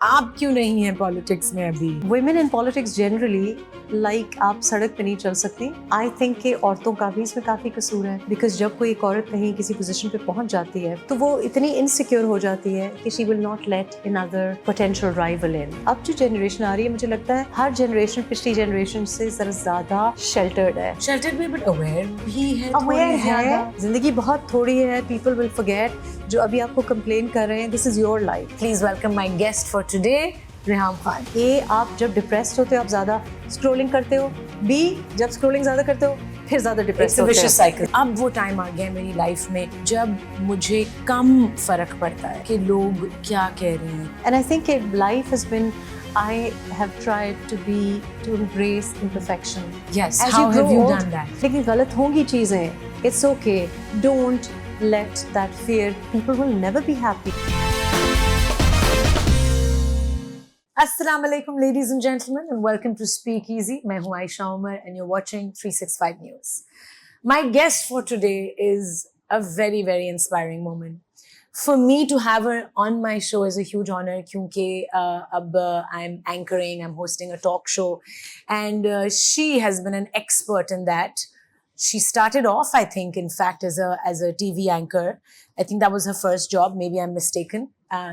आप क्यों नहीं हैं पॉलिटिक्स में अभी? Women in politics generally, like आप सड़क पे नहीं चल सकती. I think कि औरतों का भी इसमें काफ़ी कसूर है because जब कोई एक औरत कहीं किसी पोजीशन पे पहुंच जाती है तो वो इतनी इनसिक्योर हो जाती है कि she will not let another potential rival in. अब जो जनरेशन आ रही है मुझे लगता है हर जनरेशन पिछली जनरेशन से ज़रा ज़्यादा शेल्टर्ड है. शेल्टर भी बट अवेयर भी है. अवेयर थोड़ी ज़्यादा. है, जिंदगी बहुत थोड़ी है. People will forget. जो अभी आपको कंप्लेन कर रहे हैं, this is your life. Please welcome my guest for today, Reham Khan. ए, आप जब डिप्रेस्ड होते हो आप ज़्यादा स्क्रोलिंग करते हो. बी, जब स्क्रोलिंग ज़्यादा करते हो फिर ज़्यादा डिप्रेस्ड होते हो. Vicious cycle. अब वो टाइम आ गया मेरी लाइफ में जब मुझे कम फर्क पड़ता है कि लोग क्या कह रहे हैं. And I think life has been, I have tried to embrace imperfection. Yes, As how you grow have you old, done that? लेकिन गलत होंगी चीज़ें. It's okay. Don't let that fear. People will never be happy. Assalamu alaikum ladies and gentlemen and welcome to Speak Easy. मैं हूँ Ayesha Umar and you're watching 365 News. My guest for today is a very, very inspiring moment. For me to have her on my show is a huge honor क्योंकि अब I'm anchoring, I'm hosting a talk show and she has been an expert in that. She started off, I think, in fact, as a TV anchor. I think that was her first job. Maybe I'm mistaken.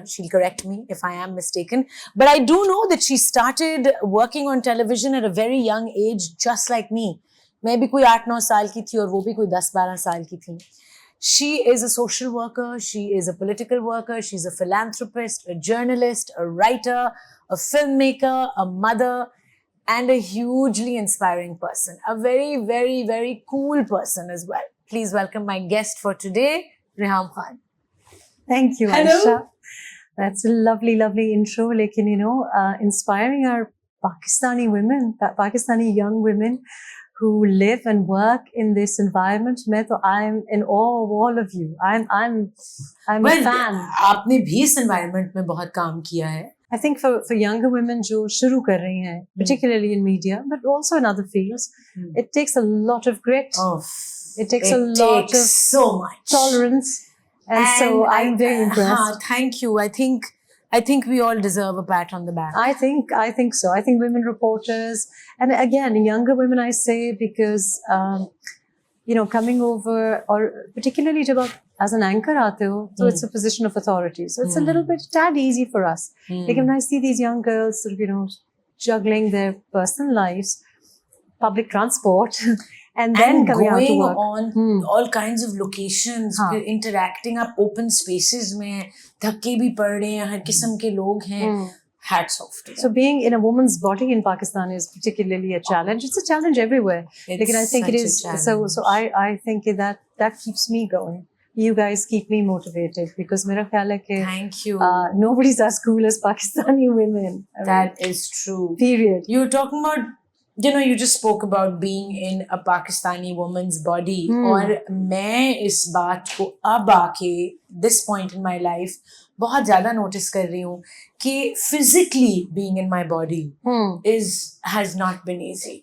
She'll correct me if I am mistaken. But I do know that she started working on television at a very young age, just like me. मैं भी कोई 8-9 साल की थी और वो भी कोई 10-12 साल की थी. She is a social worker. She is a political worker. She's a philanthropist, a journalist, a writer, a filmmaker, a mother, and a hugely inspiring person. A very, very, very cool person as well. Please welcome my guest for today, Rehan Khan. Thank you, Hello. Aisha. That's a lovely, lovely intro. Lekin, inspiring our Pakistani women, Pakistani young women who live and work in this environment. I'm in awe of all of you. I'm a fan. आपने भी इस environment में बहुत काम किया है. I think for younger women जो शुरू कर रही हैं, particularly in media, but also in other fields, it takes a lot of grit. It takes a lot of so much tolerance, and so I'm very impressed. Thank you. I think we all deserve a pat on the back. I think so. I think women reporters, and again, younger women, I say because coming over, or particularly जब आप as an anchor आते हो, so it's a position of authority. So it's a little bit tad easy for us. Like when I see these young girls, juggling their personal lives, public transport, and then coming out to work. on all kinds of locations, फिर interacting up open spaces में धक्के भी पड़ रहे हैं, हर किस्म के लोग हैं. Hats off to them. So being in a woman's body in Pakistan is particularly a challenge. It's a challenge everywhere. Like, I think it is. So I think that keeps me going. You guys keep me motivated because मेरा ख्याल है कि Thank you. Nobody's as cool as Pakistani women. That is true. Period. You were talking about, you just spoke about being in a Pakistani woman's body. और मैं इस बात को अब आके this point in my life बहुत ज़्यादा notice कर रही हूँ कि physically being in my body has not been easy.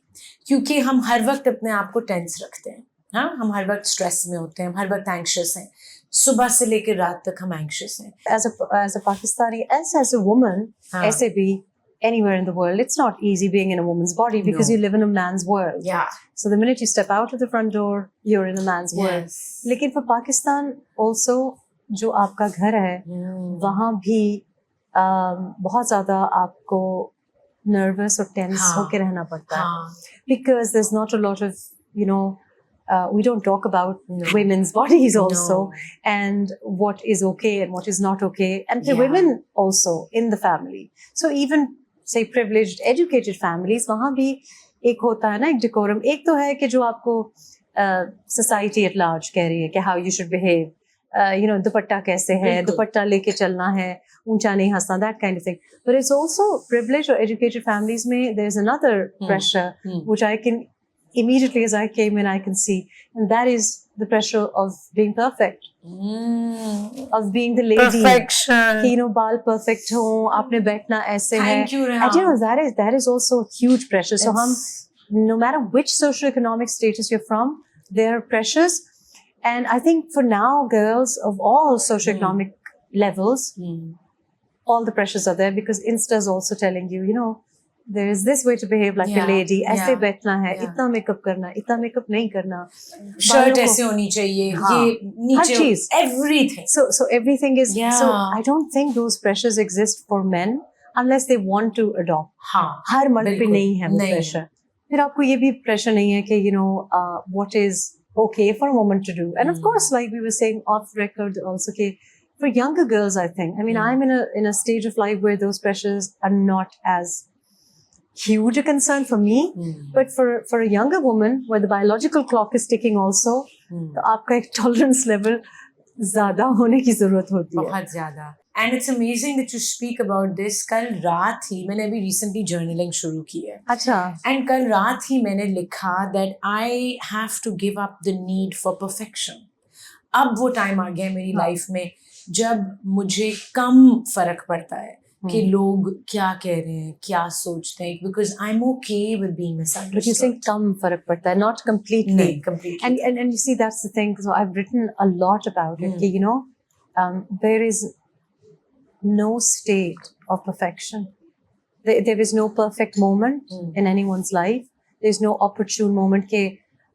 क्योंकि हम हर वक्त अपने आप को tense रखते हैं. हाँ, हम हर वक्त stress में होते हैं, हम हर वक्त anxious हैं. सुबह से लेकर रात तक हम anxious हैं. As a Pakistani, as a woman, ऐसे भी anywhere in the world, it's not easy being in a woman's body because you live in a man's world. Yeah. So the minute you step out of the front door, you're in a man's world. लेकिन for Pakistan also, जो आपका घर है, वहाँ भी बहुत ज़्यादा आपको nervous और tense होके रहना पड़ता है. Because there's not a lot of, we don't talk about women's bodies also, and what is okay and what is not okay, and the women also in the family. So even say privileged, educated families, वहाँ भी एक होता है ना, एक decorum. एक तो है कि जो आपको society at large कह रही है कि how you should behave. दुपट्टा कैसे है, दुपट्टा लेके चलना है, ऊंचा नहीं हंसना, that kind of thing. But it's also privileged or educated families में there's another pressure which I can immediately as I came in I can see, and that is the pressure of being perfect, of being the lady. Perfection. कि बाल perfect हो, आपने बैठना ऐसे है. Thank you, Rehan. That is also huge pressure. So हम, no matter which socioeconomic status you're from, there are pressures. And I think for now, girls of all socioeconomic levels all the pressures are there because Insta is also telling you, you know, there is this way to behave like a lady. ऐसे बैठना है, इतना makeup करना, इतना makeup नहीं करना. Shirt ऐसे होनी चाहिए, ये नीचे, हर चीज, everything. So everything is. So I don't think those pressures exist for men unless they want to adopt. हाँ, हर मर्द पे नहीं है वो pressure. फिर आपको ये भी pressure नहीं है कि you know what is okay for a woman to do. And of course, like we were saying off record also, okay, for younger girls, I think. I mean, I'm in a stage of life where those pressures are not as huge a concern for me, but for a younger woman, where the biological clock is ticking also, तो आपका एक tolerance level ज़्यादा होने की ज़रूरत होती है. बहुत ज़्यादा. And it's amazing that you speak about this. कल रात ही मैंने अभी recently journaling शुरू की है. अच्छा. And कल रात ही मैंने लिखा that I have to give up the need for perfection. अब वो टाइम आ गया मेरी लाइफ में जब मुझे कम फर्क पड़ता है कि लोग क्या कह रहे हैं, क्या सोचते हैं, because I'm okay with being misunderstood. But you think कम फर्क पड़ता है, not completely. नहीं, completely. And you see, that's the thing. So I've written a lot about it. कि, you know, there is no state of perfection. There is no perfect moment in anyone's life. There's no opportune moment.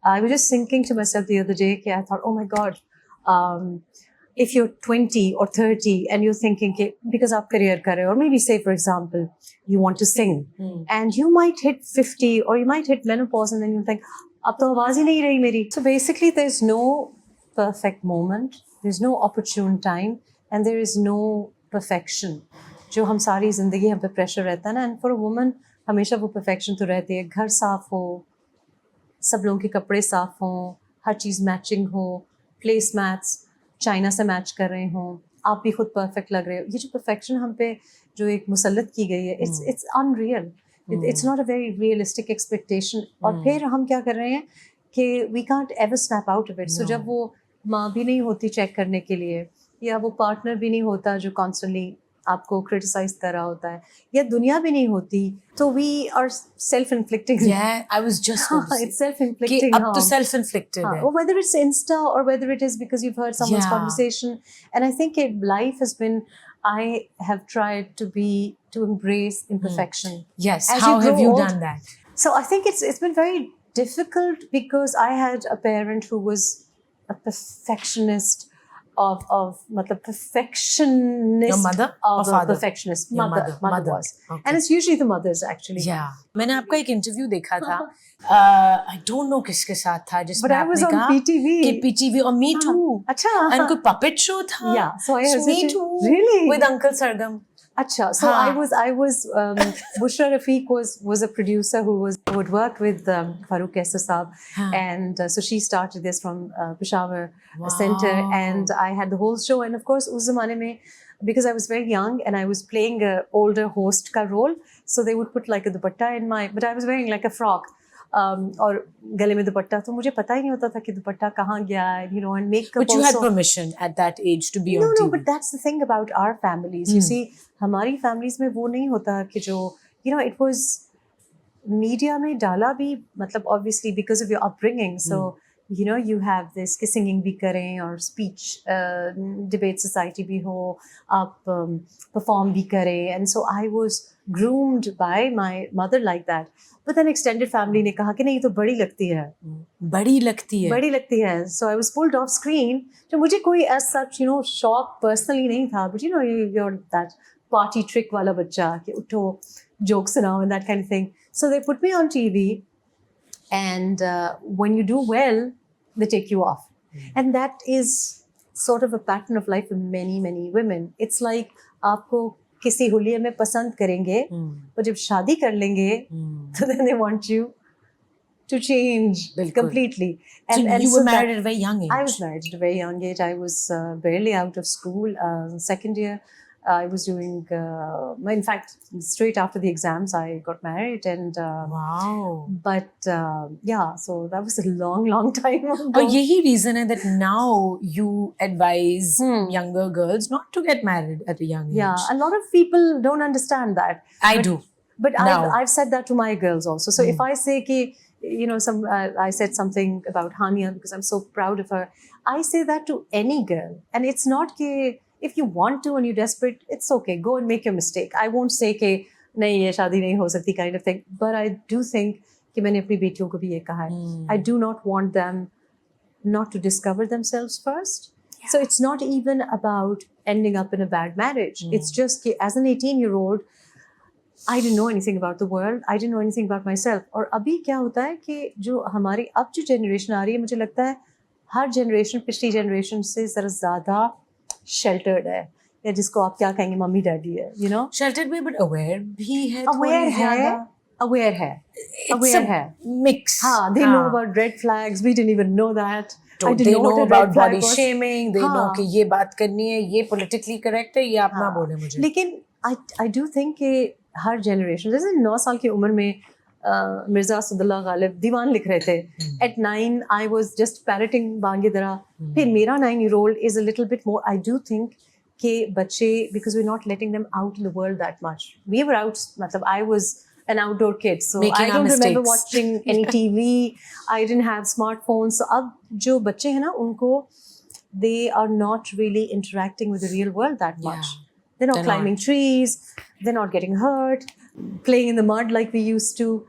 I was just thinking to myself the other day, I thought, oh my God, if you're 20 or 30 and you're thinking, because aap career kar rahe ho, or maybe say, for example, you want to sing, and you might hit 50 or you might hit menopause and then you think, ab to awaaz hi nahi rahi meri. So basically, there's no perfect moment, there's no opportune time, and there is no perfection. जो हम सारी जिंदगी हम पे pressure रहता है ना, and for a woman हमेशा वो परफेक्शन तो रहती है. घर साफ हो, सब लोगों के कपड़े साफ हों, हर चीज़ मैचिंग हो, प्लेस मैट्स चाइना से मैच कर रहे हों, आप भी खुद परफेक्ट लग रहे हो. ये जो परफेक्शन हम पे जो एक मुसल्लत की गई है, it's unreal. It's not a very realistic expectation. और फिर हम क्या कर रहे हैं कि we can't ever snap out of it. So जब वो माँ भी नहीं होती चेक करने के लिए, या वो पार्टनर भी नहीं होता जो कॉन्स्टेंटली आपको क्रिटिसाइज कर रहा होता है, या दुनिया भी नहीं होती, तो we are self inflicting. I was just it's self inflicting. अब तो self inflicted है. Or whether it's Insta or whether it is because you've heard someone's conversation. And I think life has been, I have tried to embrace imperfection. Yes. As How you have grow you old, done that? So I think it's been very difficult because I had a parent who was a perfectionist of matlab perfectionist. Your mother or father? Perfectionist. Your Mother was. Okay. And it's usually the mothers actually. Yeah. मैंने आपका एक interview देखा था. I don't know किसके साथ था जिसमें But I was on PTV. कि PTV और Me Too. अच्छा. And कोई puppet show था. Yeah. So I was Me Too. Really? With Uncle Sargam. Acha. So I was Bushra Rafiq was a producer who would work with Farooq Kaisar Saab, and so she started this from Peshawar Center, and I had the whole show. And of course, us zamane mein, because I was very young and I was playing a older host ka role, so they would put like a dupatta in but I was wearing like a frock. और गले में दुपट्टा, तो मुझे पता ही नहीं होता था कि दुपट्टा कहाँ गया, you know, and makeup. But you had permission at that age to be on TV. No, but that's the thing about our families. You see, हमारी families में वो नहीं होता कि जो, you know, it was media में डाला भी, मतलब obviously because of your upbringing. So you know, you have this कि singing भी करें और speech debate society भी हो, आप perform भी करें, and so I was groomed by my mother like that. But then extended family ने कहा कि नहीं तो बड़ी लगती है. बड़ी लगती है. So I was pulled off screen. जो मुझे कोई as such, you know, shock personally नहीं था, but you know, you're that party trick वाला बच्चा कि उठो jokes सुनाओ and that kind of thing. So they put me on TV, and when you do well, they take you off. And that is sort of a pattern of life for many, many women. It's like आपको किसी हुलिये में पसंद करेंगे, पर जब शादी कर लेंगे, तो then they want you to change completely. And you were married at a very young age. I was married at a very young age. I was barely out of school. Second year, I was doing, in fact, straight after the exams, I got married. And wow. But yeah, so that was a long, long time ago. और यही reason है that now you advise younger girls not to get married at a young age. Yeah, a lot of people don't understand that. I do. But I've said that to my girls also. So if I say कि, you know, I said something about Hania because I'm so proud of her. I say that to any girl, and it's not कि if you want to and you're desperate, it's okay. Go and make your mistake. I won't say कि नहीं ये शादी नहीं हो सकती kind of thing. But I do think कि मैंने अपनी बेटियों को भी ये कहा है. I do not want them not to discover themselves first. Yeah. So it's not even about ending up in a bad marriage. It's just कि as an 18-year-old, I didn't know anything about the world. I didn't know anything about myself. और अभी क्या होता है कि जो हमारी अब जो generation आ रही है, मुझे लगता है हर generation पिछली generation से ज़रा ज़्यादा sheltered है, या जिसको आप क्या कहेंगे मम्मी डैडी है, you know? Sheltered भी but aware भी है. Aware है, aware है, aware है. Mix. हाँ, they know about red flags. We didn't even know that. I didn't They know know what a about red flag body was. shaming. They know कि ये बात करनी है, ये politically correct है, ये आप ना बोले मुझे. लेकिन I do think कि हर generation, जैसे 9 साल की उम्र में मिर्जा असदुल्ला गालिब दीवान लिख रहे थे. At 9 I was just parroting बांगे दरा. फिर मेरा 9-year-old is a little bit more. I do think कि बच्चे, because we're not letting them out in the world that much. We were out, मतलब I was an outdoor kid, so Making I don't remember mistakes. watching any TV. I didn't have smartphones. So अब जो बच्चे हैं ना उनको, they are not really interacting with the real world that much. Yeah. They're not They're climbing trees. They're not getting hurt, playing in the mud like we used to,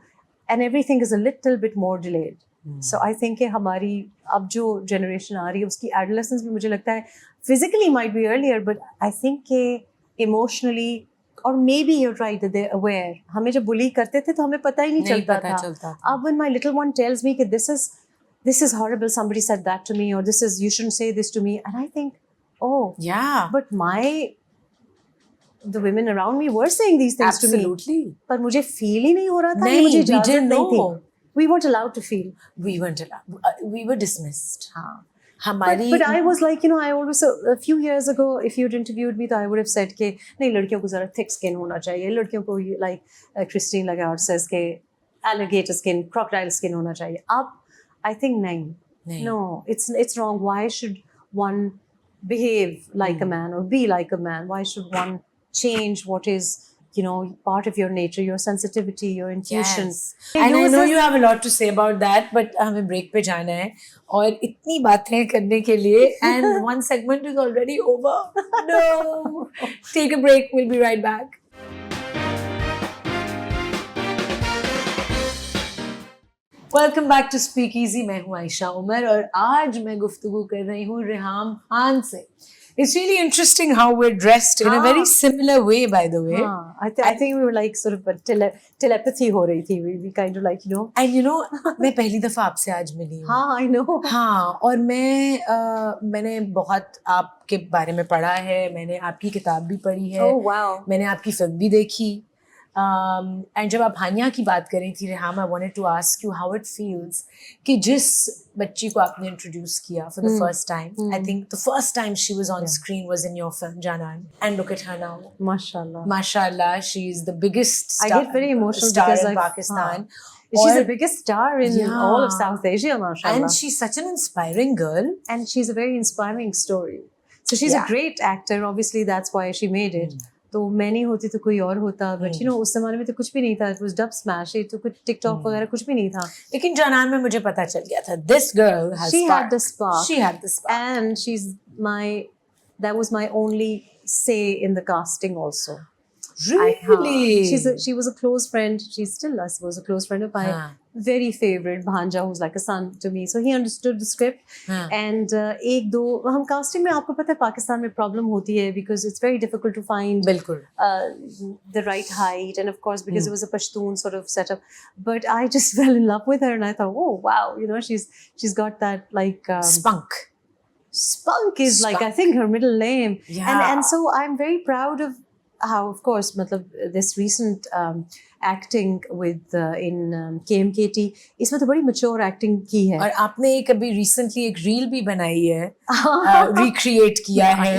and everything is a little bit more delayed. So I think कि हमारी अब जो generation आ रही है उसकी adolescence भी मुझे लगता है physically might be earlier, but I think कि emotionally, or maybe you're right that they're aware. हमें जब bully करते थे तो हमें पता ही नहीं चलता था. अब when my little one tells me कि this is horrible, somebody said that to me, or you shouldn't say this to me, and I think, oh yeah, but the women around me were saying these things to me. Absolutely. पर मुझे feel ही नहीं हो रहा था. नहीं, मुझे we इजाज़त didn't नहीं थी. know. We weren't allowed to feel. We weren't allowed. We were dismissed. हाँ. हमारी But I was like, I always, a few years ago, if you'd interviewed me, तो I would have said कि नहीं, लड़कियों को ज़रा thick skin होना चाहिए. लड़कियों को like Christine Lagarde says कि alligator skin, crocodile skin होना चाहिए. अब I think नहीं. No, it's wrong. Why should one behave like a man or be like a man? Why should one change what is, part of your nature, your sensitivity, your intuition? Yes. And I know you have a lot to say about that, but हमें break पे जाना है और इतनी बातें करने के लिए, and one segment is already over. No. Take a break. We'll be right back. Welcome back to speak easy. मैं हूँ आयशा उमर और आज मैं गुफ्तगू कर रही हूँ रिहाम खान से. It's really interesting how we're dressed in a very similar way, by the way. I think we were like sort of telepathy हो रही थी. We kind of like, And मैं पहली दफ़ा आपसे आज मिली हूँ. हाँ, I know. हाँ, और मैंने बहुत आपके बारे में पढ़ा है. मैंने आपकी किताब भी पढ़ी है. Oh wow. मैंने आपकी फिल्म भी देखी. एंड जब आप हानिया की बात कर रही थी Riham, I wanted to ask you how it feels कि जिस बच्ची को आपने इंट्रोड्यूस किया for the first time, I think the first time she was on screen was in your film Janaan, and look at her now. माशाल्लाह, she is the biggest star. I get very emotional star because in Pakistan. She's the biggest star in all of South Asia, mashallah. And she's such an inspiring girl. And she's a very inspiring story. So she's a great actor. Obviously, that's why she made it. तो मैं नहीं होती तो कोई और होता, but उस जमाने में तो कुछ भी नहीं था. इट वाज डब स्मैश, तो कुछ टिकटॉक वगैरह कुछ भी नहीं था. लेकिन जानान में मुझे पता चल गया था, this girl has she had the spark. She had the spark and she is that was my only say in the casting also. Really? She was a close friend. She's still, I suppose, a close friend of my very favorite Bhanja, who's like a son to me. So he understood the script. And एक दो हम casting में आपको पता है पाकिस्तान में problem होती है because it's very difficult to find the right height, and of course because it was a Pashtun sort of setup. But I just fell in love with her and I thought, oh wow, she's got that like spunk. Spunk is like I think her middle name. And so I'm very proud of how, of course, this recent acting with in KMKT, इसमें तो बड़ी mature acting की है. और आपने कभी recently एक reel भी बनाई है, recreate किया है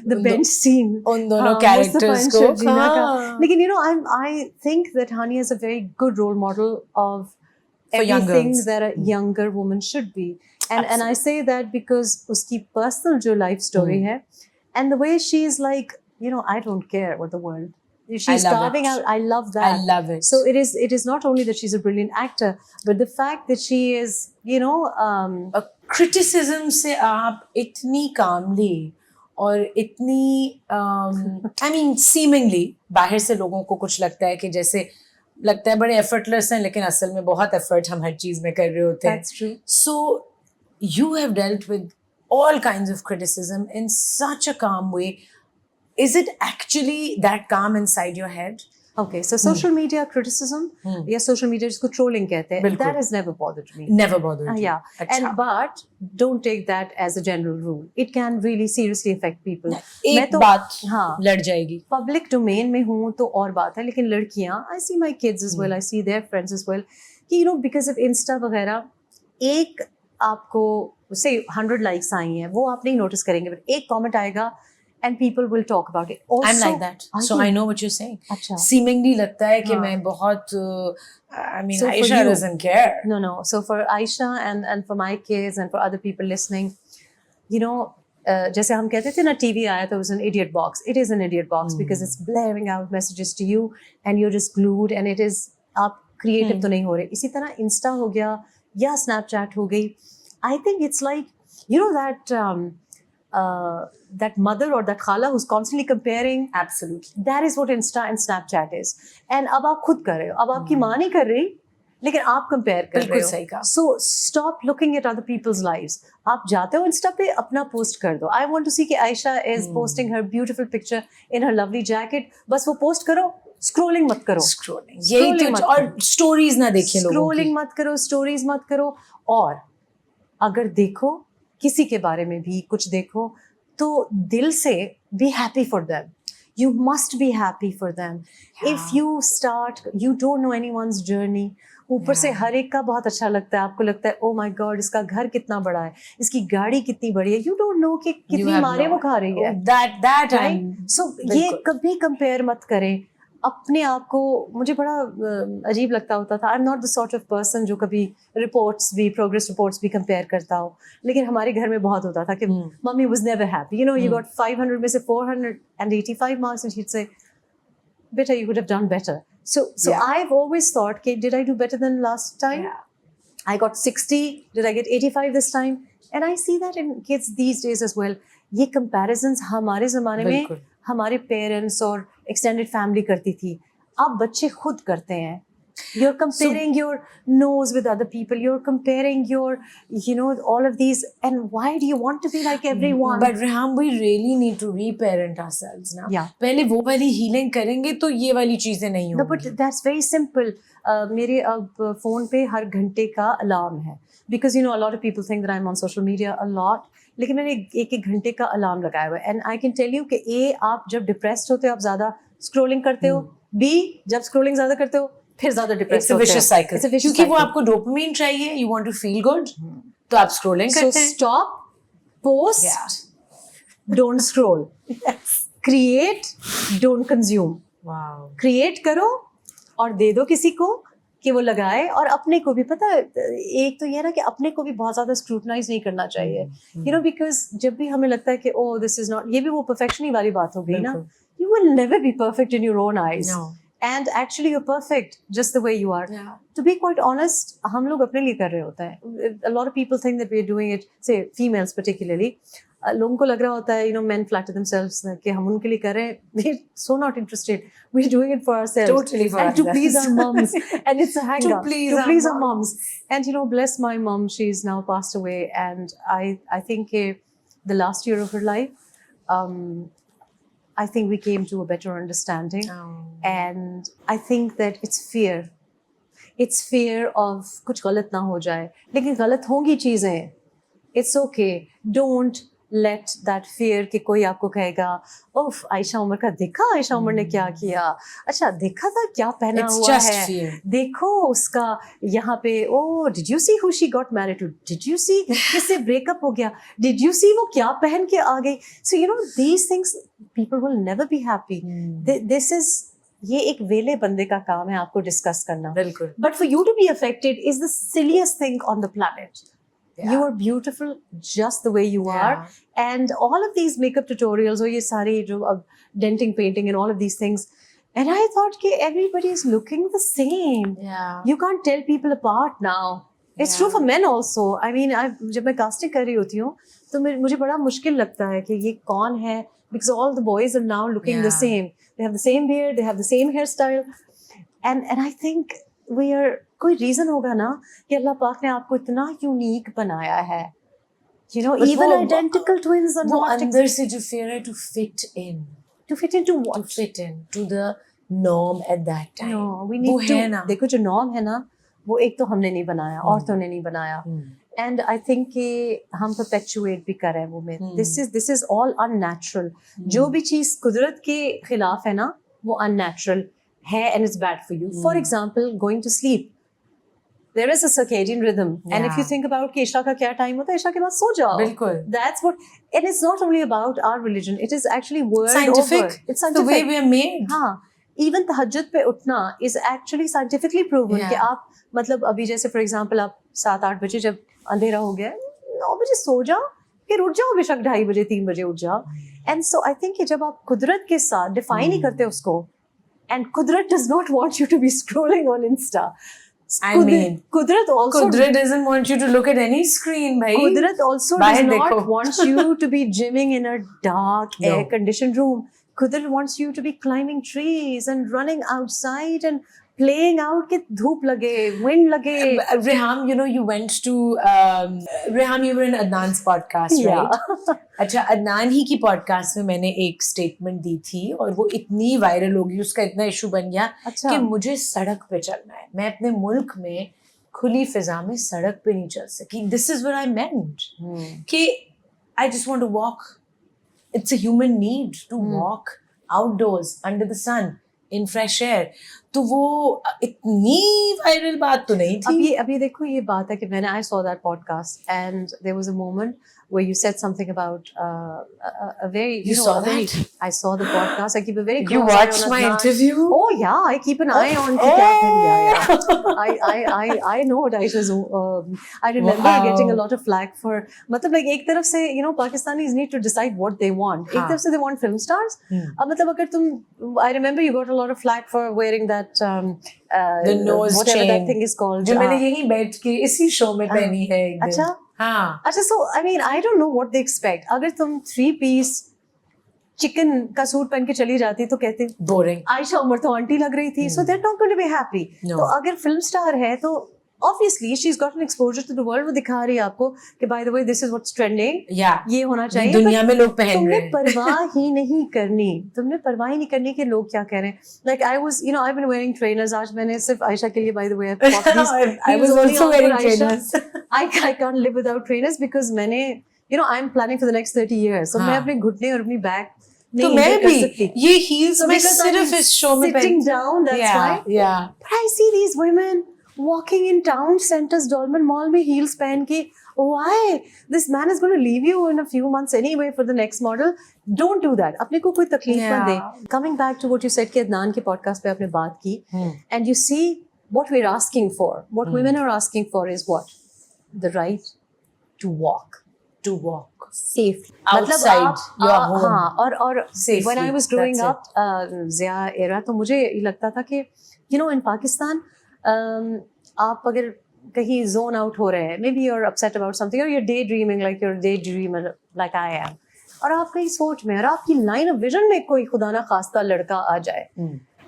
the bench scene उन दोनों characters को. लेकिन I think that Hania is a very good role model of everything that a younger woman should be. And I say that because उसकी personal जो life story है, and the way she is like, I don't care what the world. She's starving out. I love that. I love it. So it is not only that she's a brilliant actor, but the fact that she is, a criticism से आप इतनी calmly और इतनी I mean seemingly बाहर से लोगों को कुछ लगता है कि जैसे लगता है बड़े एफर्टलेस हैं, लेकिन असल में बहुत एफर्ट हम हर चीज में कर रहे होते हैं. That's true. So you have dealt with all kinds of criticism in such a calm way. Is it actually that calm inside your head? Okay, so social media criticism, या social media जिसको trolling कहते हैं, बिल्कुल. that has never bothered me. Never bothered you. Yeah, अच्छा. and but don't take that as a general rule. It can really seriously affect people. एक बात हाँ लड़ जाएगी. public domain में हूँ तो और बात है, लेकिन लड़कियाँ, I see my kids as well, I see their friends as well, कि you know because of Insta वगैरह, एक आपको say 100 likes आई हैं, वो आप नहीं notice करेंगे, but एक comment आएगा and people will talk about it. Also, I'm like that. So I know what you're saying. अच्छा. Seemingly लगता है कि हाँ. मैं बहुत I mean So for Aisha you- doesn't care. No. So for Aisha and for my kids and for other people listening, you know, जैसे हम कहते थे ना TV आया तो it was an idiot box. It is an idiot box because it's blaring out messages to you and you're just glued and it is आप creative तो नहीं हो रहे. इसी तरह Insta हो गया या Snapchat हो गई. I think it's like you know that mother or that khala who's constantly comparing. Absolutely. That is what Insta and Snapchat is. And अब आप खुद कर रहे हो. अब आपकी माँ नहीं कर रही, लेकिन आप कंपेयर कर रहे बिल्कुल हो. सही कहा. So stop looking at other people's lives. आप जाते हो इंस्टा पे, अपना पोस्ट कर दो. I want to see कि Aisha is posting her beautiful picture in her lovely jacket. बस वो पोस्ट करो, स्क्रोलिंग मत करो. Scrolling. यही Scrolling तो मत और stories ना देखिए लोगों की. स्क्रोलिंग मत करो, स्टोरीज मत करो. और अगर देखो किसी के बारे में भी कुछ देखो तो दिल से be happy for them. You must be happy for them. If you start, you don't know anyone's journey. ऊपर से हर एक का बहुत अच्छा लगता है. आपको लगता है oh my god इसका घर कितना बड़ा है, इसकी गाड़ी कितनी बड़ी है. You don't know कि कितनी मारें वो खा रही है. That Right? So ये कभी कंपेयर मत करें अपने आप को. मुझे बड़ा अजीब लगता होता था. I am not the sort of person जो कभी रिपोर्ट्स भी, प्रोग्रेस रिपोर्ट्स भी कंपेयर करता हो, लेकिन हमारे घर में बहुत होता था कि mummy was never happy. You know you got 500 में से 485 marks and she would say बेटा you could have done better. So I have always thought कि did I do better than last time. I got 60. Did I get 85 this time? And I see that in kids these days as well. ये comparisons हमारे ज़माने में हमारे parents और extended family करती थी. अब बच्चे खुद करते हैं. You're comparing your nose with other people. You're comparing your, you know, all of these. And why do you want to be like everyone? But Reham, we really need to reparent ourselves now. Yeah. पहले वो वाली healing करेंगे तो ये वाली चीजें नहीं होंगी. No, but that's very simple. मेरे अब फोन पे हर घंटे का अलार्म है. Because you know a lot of people think that I'm on social media a lot. लेकिन मैंने एक घंटे का अलार्म लगाया हुआ है. And I can tell you कि A, आप जब डिप्रेस्ड होते हो आप ज्यादा स्क्रोलिंग करते हो. B, जब स्क्रोलिंग ज्यादा करते हो फिर ज्यादा डिप्रेस्ड होते हो. It's a vicious cycle. It's a vicious क्योंकि वो cycle. आपको डोपामाइन चाहिए. You want to feel good. तो आप स्क्रोलिंग So करते हैं. stop, post, Yeah. don't scroll. Create, don't consume. Wow. Create करो और दे दो किसी को कि वो लगाए. और अपने को भी पता है, एक तो ये ना कि अपने को भी बहुत ज्यादा स्क्रूटनाइज नहीं करना चाहिए. यू नो बिकॉज जब भी हमें लगता है कि ओ दिस इज नॉट, ये भी वो परफेक्शन वाली बात हो गई ना. You will never be perfect in your own eyes. No. And actually you are perfect just the way you are. To be quite honest, हम लोग अपने लिए कर रहे होते हैं. A lot of people think that we are doing it, say females particularly. लोगों को लग रहा होता है, you know, men flatter themselves कि हम उनके लिए कर रहे हैं. We're so not interested. We're doing it for ourselves. Totally for and to ourselves. please our moms. And it's a hang up. To please our moms. And you know, bless my mom. She's now passed away. And I think the last year of her life, I think we came to a better understanding. And I think that it's fear. It's fear of कुछ गलत ना हो जाए. लेकिन गलत होंगी चीजें. It's okay. Don't let that fear कि कोई आपको कहेगा ओफ आयशा उमर का देखा, आयशा उमर ने क्या किया, अच्छा देखा था क्या पहना It's हुआ just है, fear. देखो उसका यहाँ पे, oh did you see who she got married to, did you see किससे ब्रेकअप हो गया, डिड यू सी वो क्या पहन के आ गई. So you know these things people will never be happy. This is, ये एक वेले बंदे का काम है आपको डिस्कस करना. बिल्कुल. But for you to be affected is the silliest thing on the planet. Yeah. You are beautiful just the way you are. And all of these makeup tutorials, or ye sare jo denting, painting and all of these things. And I thought कि everybody is looking the same. Yeah. You can't tell people apart now. It's true for men also. I mean, जब मैं casting कर रही होती हूँ तो मुझे बड़ा मुश्किल लगता है कि ये कौन है, because all the boys are now looking the same. They have the same beard, they have the same hairstyle, and I think we are, कोई reason होगा ना कि अल्लाह पाक ने आपको इतना यूनिक बनाया है. You know, But even वो identical twins are वो not अंदर से जो fear है to fit in, to fit into to what? fit in to the norm at that time. No, we वो need to. है ना. देखो जो norm है ना, वो एक तो हमने नहीं बनाया, औरतों ने नहीं बनाया. And I think कि हम perpetuate भी कर रहे हैं वो myth. This is all unnatural. जो भी चीज कुदरत के खिलाफ है ना, वो unnatural है and it's bad for you. For example, going to sleep. There is a circadian rhythm, and if you think about कि इशा का क्या time होता है, इशा के बाद सो जाओ. बिल्कुल. That's what, and it's not only about our religion. It is actually world Scientific. over. It's scientific. The way we are made. हाँ. Even तहज्जुद पे उठना is actually scientifically proven कि आप मतलब अभी जैसे for example आप 7-8 बजे जब अंधेरा हो गया 9 बजे सो जाओ, फिर उठ जाओ बेशक 2:30 बजे 3 बजे उठ जाओ. And so I think कि जब आप कुदरत के साथ define ही करते उसको, and कुदरत does not want you to be scrolling on Insta. I mean, Kudrat also doesn't want you to look at any screen, bhai. Kudrat also does not want you to be gymming in a dark, air-conditioned room. Kudrat wants you to be climbing trees and running outside and playing out कि धूप लगे, wind लगे. Reham, you know, you went to Reham, you were in Adnan's podcast, right? अच्छा, अदनान ही की podcast में मैंने एक statement दी थी और वो इतनी वायरल होगी, उसका इतना इशू बन गया कि मुझे सड़क पे चलना है. मैं अपने मुल्क में खुली फिजा में सड़क पे नहीं चल सकी. This is what I meant. कि I just want to walk. It's a human need to walk outdoors under the sun in fresh air. तो वो इतनी वायरल बात तो नहीं थी. अभी देखो ये बात है कि मैंने I saw that podcast and there was a moment where you said something about a very you saw that? I saw the podcast. I keep a very close you eye watched on my Adnan. interview? Oh yeah, I keep an eye on I know what Aisha's I remember getting a lot of flack for मतलब like एक तरफ से you know Pakistanis need to decide what they want. एक तरफ से they want film stars. अब मतलब अगर तुम I remember you got a lot of flack for wearing that the nose whatever chain that thing is called. जो मैंने यही बैठ के इसी शो में पहनी है एक दिन. अच्छा. हाँ. अच्छा, so I mean I don't know what they expect. अगर तुम 3-piece चिकन का सूट पहन के चली जाती तो कहते बोरिंग. आयशा उमर तो आंटी लग रही थी. So they're not going to be happy. No. तो अगर फिल्म स्टार है तो obviously she's got an exposure to the world. वो दिखा रही है आपको कि by the way this is what's trending. ये होना चाहिए. दुनिया में लोग पहन रहे तुमने हैं. परवाह ही नहीं करनी. तुमने परवाह ही नहीं करनी कि लोग क्या कह रहे हैं. Like I was, you know, I've been wearing trainers. आज मैंने सिर्फ आयशा के लिए by the way I bought these. I was also wearing trainers. I can't live without trainers because मैंने, you know, I'm planning for the next 30 years. So मैं अपने घुटने और अपनी बैक तो मैं भी ये heels मैं सिर्फ इस शो में sitting down, that's why. Yeah. But I see these women walking in town centers, Dolmen Mall में heels पहन के. Why? This man is going to leave you in a few months anyway for the next model. Don't do that. अपने को कोई तकलीफ मत दे. Coming back to what you said कि अदनान के podcast पे आपने बात की, and you see what we're asking for, what women are asking for is what? The right to walk. To walk. Safe. Outside your home. हाँ, और Safely. when I was growing up, Zia era तो मुझे ये लगता था कि you know in Pakistan आप अगर कहीं zone out हो रहे हैं, maybe you're upset about something or you're daydreaming like you're a daydreamer like I am, और आप कहीं सोच में और आपकी line of vision में कोई खुदा ना खास्ता लड़का आ जाए,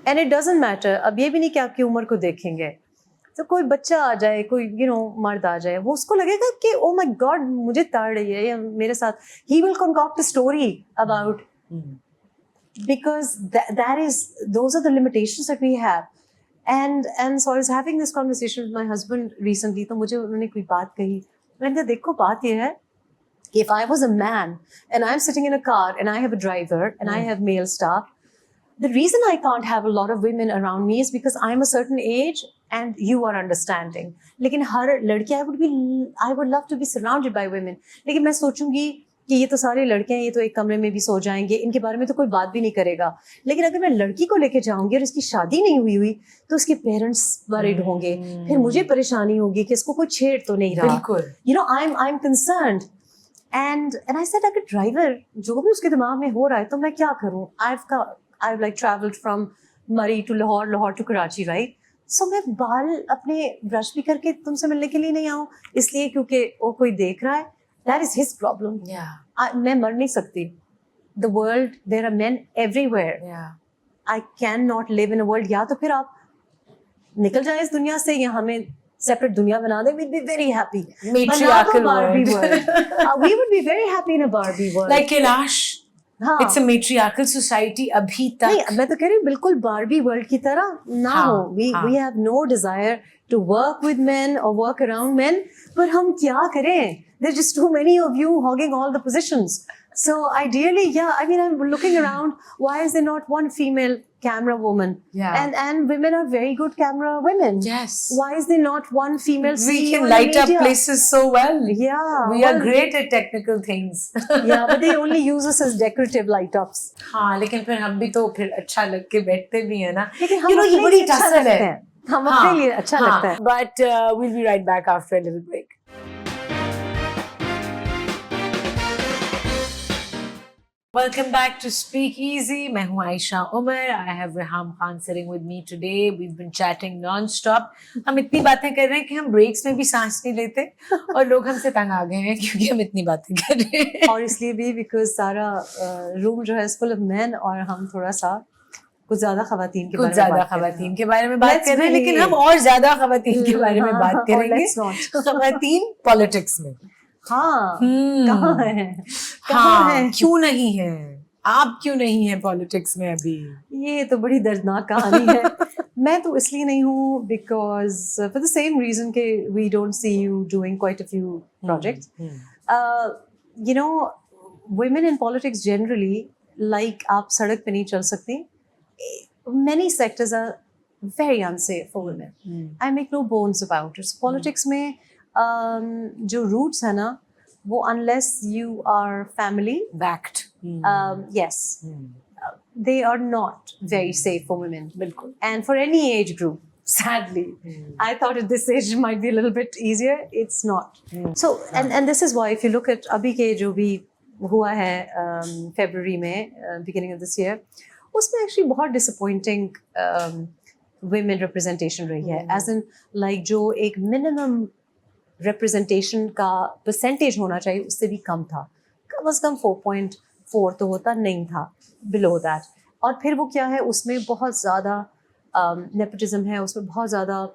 and it doesn't matter. अब ये भी नहीं कि आपकी उम्र को देखेंगे, तो कोई बच्चा आ जाए, कोई you know मर्द आ जाए, वो उसको लगेगा कि oh my God मुझे ताड़ रही है या मेरे साथ, he will concoct a story about because that is those are the limitations that we have. And so I was having this conversation with my husband recently. तो मुझे उन्होंने कोई बात कही. मैंने कहा देखो बात ये है कि if I was a man and I'm sitting in a car and I have a driver and I have male staff, the reason I can't have a lot of women around me is because I'm a certain age and you are understanding. लेकिन हर लड़की I would love to be surrounded by women. लेकिन मैं सोचूंगी कि ये तो सारे लड़के हैं, ये तो एक कमरे में भी सो जाएंगे, इनके बारे में तो कोई बात भी नहीं करेगा. लेकिन अगर मैं लड़की को लेके जाऊंगी और इसकी शादी नहीं हुई तो उसके पेरेंट्स वरीड होंगे, फिर मुझे परेशानी होगी कि इसको कोई छेड़ तो नहीं रहा. बिल्कुल. You know, I'm concerned. And I said अगर ड्राइवर जो भी उसके दिमाग में हो रहा है तो मैं क्या करूं? I've like traveled from Murree to Lahore to Karachi, right? So मैं बाल अपने ब्रश भी करके तुमसे मिलने के लिए नहीं आऊं इसलिए क्योंकि वो कोई देख रहा है. that is his problem. Yeah. मैं मर नहीं सकती. The world, there are men everywhere. Yeah. I cannot live in a world. या तो फिर आप निकल जाए इस दुनिया से या हमें separate दुनिया बना दे. We'd be very happy. Matriarchal Barbie world. We would be very happy in a Barbie world. Like Kailash. हाँ. It's a matriarchal society अभी तक. नहीं, मैं तो कह रही हूँ बिल्कुल बार्बी वर्ल्ड की तरह ना हाँ, हो. हाँ. We have no desire to work with men or work around men. पर हम क्या करें? There's just too many of you hogging all the positions. So ideally, yeah, I mean, I'm looking around. Why is there not one female camera woman? Yeah. And women are very good camera women. Yes. Why is there not one female We CEO can in light up media? places so well. Yeah. We are well, great at technical things. Yeah, but they only use us as decorative light-ups. हाँ, लेकिन फिर हम भी तो फिर अच्छा लग के बैठते भी है ना. लेकिन हम You know, ये अपने बड़ी लिए अच्छा tussle लगते है. हैं. हम अपने लिए अच्छा लगता है. But we'll be right back after a little break. Welcome back to Speak Easy. मैं हूँ Ayesha Umar. I have Reham Khan sitting with me today. We've been chatting non-stop. हम इतनी बातें कर रहे हैं कि हम breaks में भी सांस नहीं लेते और लोग हमसे तंग आ गए हैं क्योंकि हम इतनी बातें कर रहे हैं. और इसलिए भी because सारा रूम जो है full of men और हम थोड़ा सा कुछ ज्यादा खवातीन के कुछ बारे में ज्यादा बात कर रहे हैं. खवातीन के बारे में बात Let's कर रहे हैं, behave. लेकिन हम और ज्यादा खवातीन के बारे में बात हाँ, करेंगे. let's not. खवातीन पॉलिटिक्स में. हाँ, कहाँ है? हाँ, क्यों नहीं है? आप क्यों नहीं है पॉलिटिक्स में अभी? ये तो बड़ी दर्दनाक कहानी है. मैं तो इसलिए नहीं हूँ because for the same reason के we don't see you doing quite a few projects. You know, women in politics generally, like आप सड़क पे नहीं चल सकती. Many sectors are very unsafe for women. I make no bones about it. So politics में जो roots है ना, वो unless you are family Backed. yes, they are not very safe for women. बिल्कुल. And for any age group, sadly. I thought at this age it might be a little bit easier. It's not. So, and this is why if you look at अभी के जो भी हुआ है February में, beginning of this year, उसमें actually बहुत disappointing women representation रही है. As in, like जो एक minimum representation का percentage होना चाहिए उससे भी कम था. कम से कम 4.4 तो होता नहीं था, below that. और फिर वो क्या है, उसमें बहुत ज़्यादा nepotism है, उसमें बहुत ज़्यादा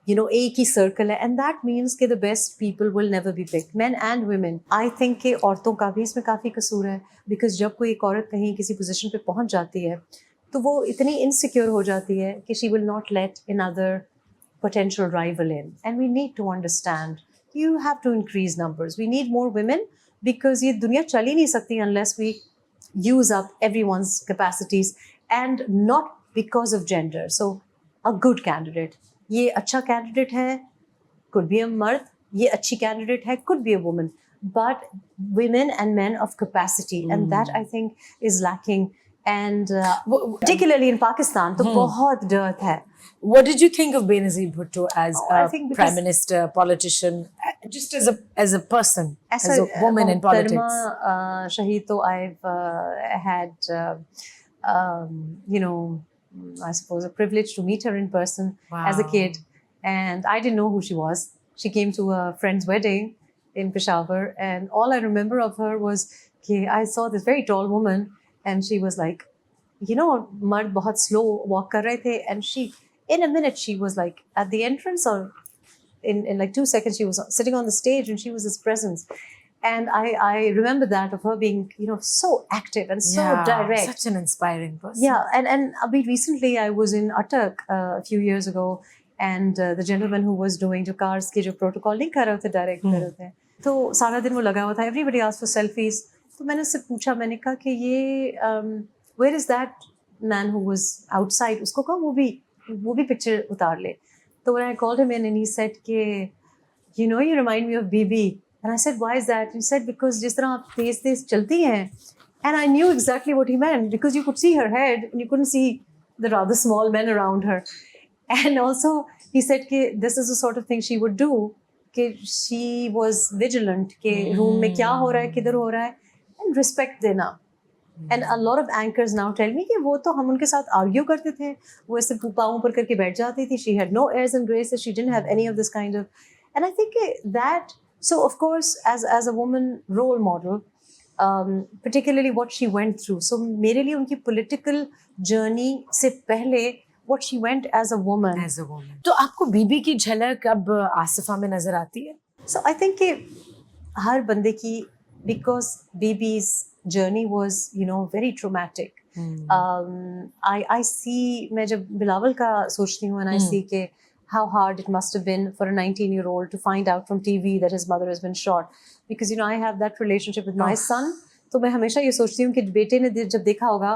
you know, एक ही circle है, and that means कि the best people will never be picked, men and women. I think कि औरतों का भी इसमें काफ़ी कसूर है, because जब कोई एक औरत कहीं किसी position पे पहुंच जाती है, तो वो इतनी insecure हो जाती है कि she will not let another potential rival in. And we need to understand, you have to increase numbers. We need more women because ये दुनिया चल ही नहीं सकती unless we use up everyone's capacities, and not because of gender. So a good candidate, ये अच्छा candidate है, could be a मर्द, ये अच्छी candidate है, could be a woman, but women and men of capacity, and that I think is lacking, and particularly in Pakistan, तो बहुत dearth है. What did you think of Benazir Bhutto as I a think because- prime minister, politician, just as a person, as a woman in politics? Shahid, तो I've had you know, I suppose a privilege to meet her in person as a Wow. kid, and I didn't know who she was. She came to a friend's wedding in Peshawar, and all I remember of her was कि I saw this very tall woman, and she was like, you know, मर्द बहुत slow walk कर रहे थे, and she, in a minute, she was like at the entrance, or in like 2 seconds, she was sitting on the stage, and she was his presence. And I remember that of her being, you know, so active and so direct. Such an inspiring person. Yeah, and abhi recently I was in Attak a few years ago, and the gentleman who was doing जो cars के जो protocol नहीं कर रहे थे, direct कर रहे थे, तो सारा दिन वो लगा हुआ था. Everybody asked for selfies. तो मैंने उससे पूछा, मैंने कहा कि ये where is that man who was outside? उसको कहा वो भी picture उतार ले. So when I called him in, and he said कि, you know, you remind me of BB. And I said, why is that? He said, because जिस तरह आप तेज चलती हैं. And I knew exactly what he meant, because you could see her head and you couldn't see the rather small men around her. And also he said कि this is the sort of thing she would do, कि she was vigilant कि room में क्या हो रहा है, किधर हो रहा है, and respect देना. And a lot of anchors now tell me कि वो तो हम उनके साथ argue करते थे, वो ऐसे पाँव ऊपर करके बैठ जाती थी. She had no airs and graces. She didn't have any of this kind of. And I think that So of course, as a woman role model, particularly what she went through. So मेरे लिए उनकी political journey से पहले what she went as a woman. As a woman. तो आपको बीबी की झलक अब आसिफा में नजर आती है? So I think कि हर बंदे की, because Bibi's journey was, you know, very traumatic. I see, मैं जब बिलावल का सोचती हूँ, and I see कि how hard it must have been for a 19-year-old to find out from TV that his mother has been shot. Because, you know, I have that relationship with my son. तो मैं हमेशा ये सोचती हूँ कि बेटे ने जब देखा होगा,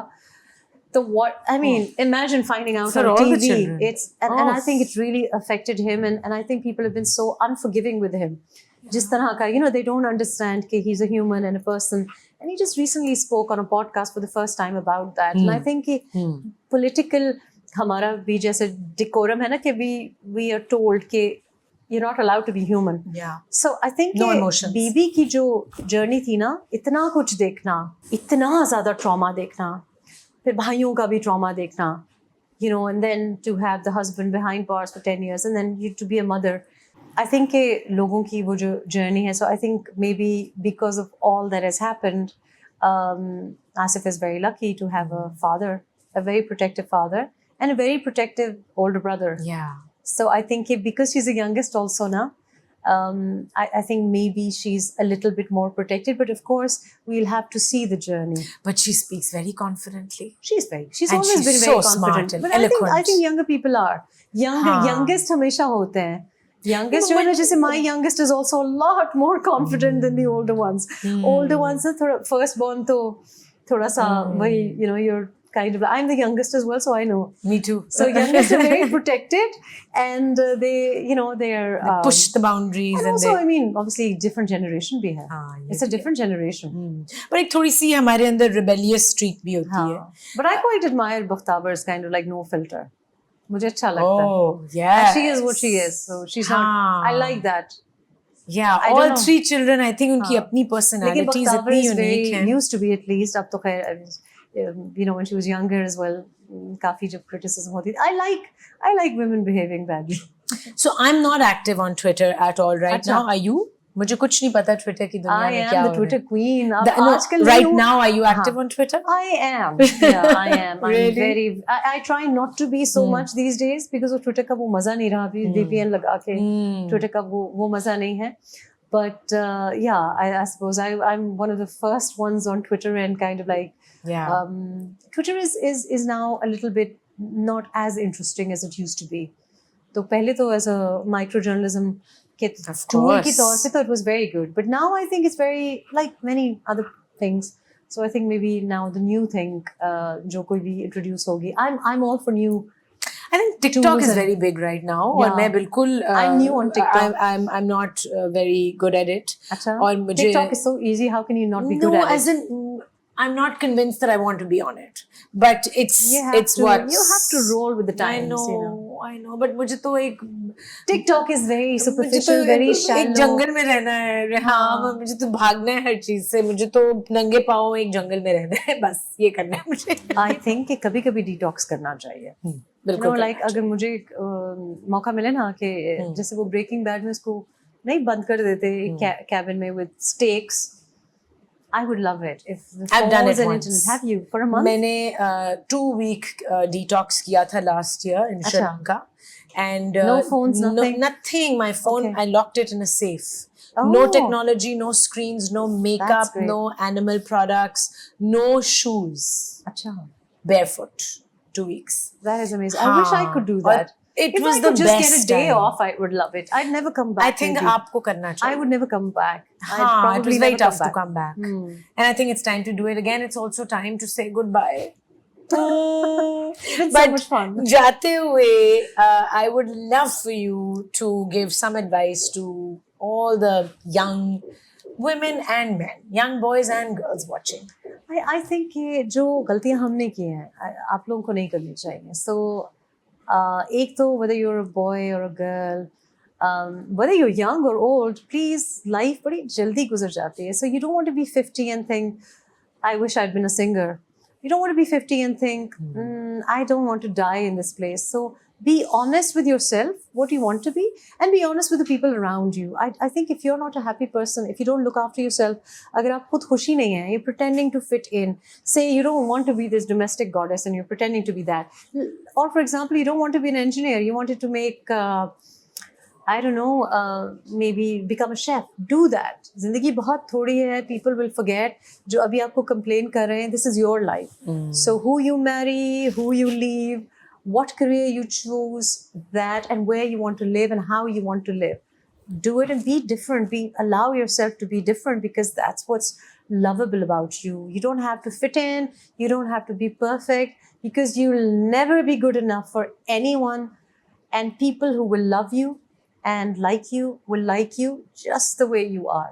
तो what, I mean, imagine finding out For on all the TV. children. And I think it really affected him, and I think people have been so unforgiving with him. Just तरह का, you know, they don't understand that he's a human and a person. And he just recently spoke on a podcast for the first time about that. And I think कि political हमारा भी जैसे decorum है ना कि we are told कि you're not allowed to be human. Yeah. So I think No कि emotions. बीबी की जो journey थी ना, इतना कुछ देखना, इतना ज़्यादा trauma देखना, फिर भाइयों का भी trauma देखना, you know, and then to have the husband behind bars for 10 years and then you to be a mother. I think कि लोगों की वो जो journey है, so I think maybe because of all that has happened, Asif is very lucky to have a father, a very protective father, and a very protective older brother. Yeah. So I think because she's the youngest also now, I think maybe she's a little bit more protected. But of course, we'll have to see the journey. But she speaks very confidently. She's And always she's been so very smart confident. and But I eloquent. think younger people are. Youngest हमेशा होते हैं. Youngest जो है ना, जैसे my youngest is also a lot more confident than the older ones. Older ones ना थोड़ा first born तो थोड़ा सा वही, you know, you're kind of, I'm the youngest as well, so I know. Me too. So youngest are very protected, and they, you know, they're Push the boundaries and and also, they. I mean, obviously, different generation भी है. It's a different generation. पर एक थोड़ी सी हमारे अंदर rebellious streak भी होती है. But I quite admire Bakhtawar's kind of like no filter. मुझे अच्छा लगता है. Oh, yeah. And she is what she is, so she's not. I like that. Yeah, I don't all know. 3 children, I think उनकी अपनी लेकिन personalities Bakhtawar इतनी is unique very हैं. used to be at least. अब तो खैर, you know, when she was younger as well, काफी जब criticism होती थी. I like women behaving badly. So I'm not active on Twitter at all right अच्छा. now. Are you? मुझे कुछ नहीं पता Twitter की दुनिया I में am क्या the हो रहा Twitter है. queen. अब No, आजकल right नहीं हूँ. now, are you active on Twitter? I am. Yeah, I am. I'm Really? very. I try not to be so much these days because of Twitter का वो मजा नहीं रहा अभी VPN लगा के Twitter का वो मजा नहीं है. But yeah, I suppose I'm one of the first ones on Twitter and kind of like Yeah. Twitter is now a little bit not as interesting as it used to be. तो पहले तो as a microjournalism के Of tool की course. तौर पे तो it was very good. But now I think it's very like many other things. So I think maybe now the new thing जो कोई भी introduce होगी. I'm all for new. I think TikTok Tools is and- very big right now. Yeah. और मैं बिल्कुल I'm new on TikTok. I'm not very good at it. अच्छा. और मुझे TikTok is so easy. How can you not be good no, at as it? in I'm not convinced that I want to be on it. But it's You have to roll with the times. I know. But मुझे तो एक TikTok is very मुझे superficial, तो very एक shallow. जंगल में रहना है. हाँ, मुझे तो भागना है हर चीज से. मुझे तो नंगे पाँव एक जंगल में रहना है. बस ये करना है मुझे. I think कि कभी-कभी detox करना चाहिए. You बिल्कुल. know, like अगर मुझे मौका मिले ना कि जैसे वो Breaking Bad में उसको नहीं बंद कर देते cabin में with stakes. I would love it if the I've done phones it and once. internet. Have you for a month? मैंने 2-week detox किया था last year in Sri अच्छा. Lanka. And No phones, nothing? nothing. My phone, Okay. I locked it in a safe. Oh. No technology, no screens, no That's makeup, great. no animal products, no shoes. अच्छा. Barefoot. 2 weeks. That is amazing. I wish I could do और that. It If was I the could just best get a day time. off, I would love it. I'd never come back. I think maybe. आपको करना चाहिए. I would never come back. I'd हाँ, it probably was very never tough to come back. And I think it's time to do it again. It's also time to say goodbye. It's been so But much fun. जाते हुए, I would love for you to give some advice to all the young women and men, young boys and girls watching. I think कि जो गलतियां हमने की हैं आप लोगों को नहीं करनी चाहिए. So एक तो whether you're a boy or a girl, whether you're young or old, please life बड़ी जल्दी गुजर जाती है. So you don't want to be 50 and think I wish I'd been a singer. You don't want to be 50 and think, I don't want to die in this place. So be honest with yourself, what you want to be, and be honest with the people around you. I think if you're not a happy person, if you don't look after yourself, agar aap khud khushi nahi hai, you're pretending to fit in. Say you don't want to be this domestic goddess and you're pretending to be that. Or for example, you don't want to be an engineer, you wanted to make I don't know, maybe become a chef. Do that. Zindagi bahut thodi hai. People will forget. Jo abhi aapko complain kar rahe hain, this is your life. So who you marry, who you leave, what career you choose, that and where you want to live and how you want to live. Do it and be different. Allow yourself to be different, because that's what's lovable about you. You don't have to fit in. You don't have to be perfect, because you'll never be good enough for anyone. And people who will love you and like you will like you just the way you are.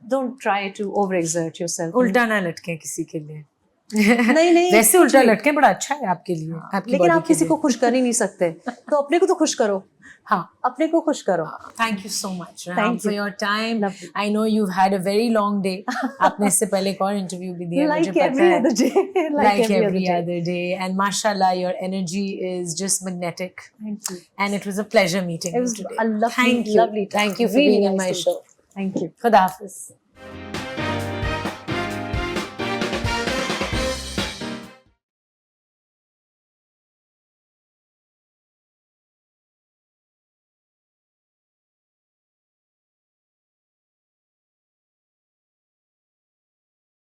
Don't try to overexert yourself. उल्टा ना लटके किसी के लिए. नहीं वैसे उल्टा लटके बड़ा अच्छा है आपके लिए, आपकी लेकिन body आप के किसी लिए. को खुश कर ही नहीं सकते, तो अपने को तो खुश करो. हाँ. अपने को खुश करो. Thank you so much, Raham, Thank for you. your time. Lovely. I know you've had a very long day. आपने इससे पहले एक और interview भी दिया, मुझे Like पता every है. other day. Like every other day. And mashallah, your energy is just magnetic. Thank you. And it was a pleasure meeting It you was today. a lovely, Thank you. lovely time. Thank you for Really being in nice my to- show. Thank you. Khuda Hafiz.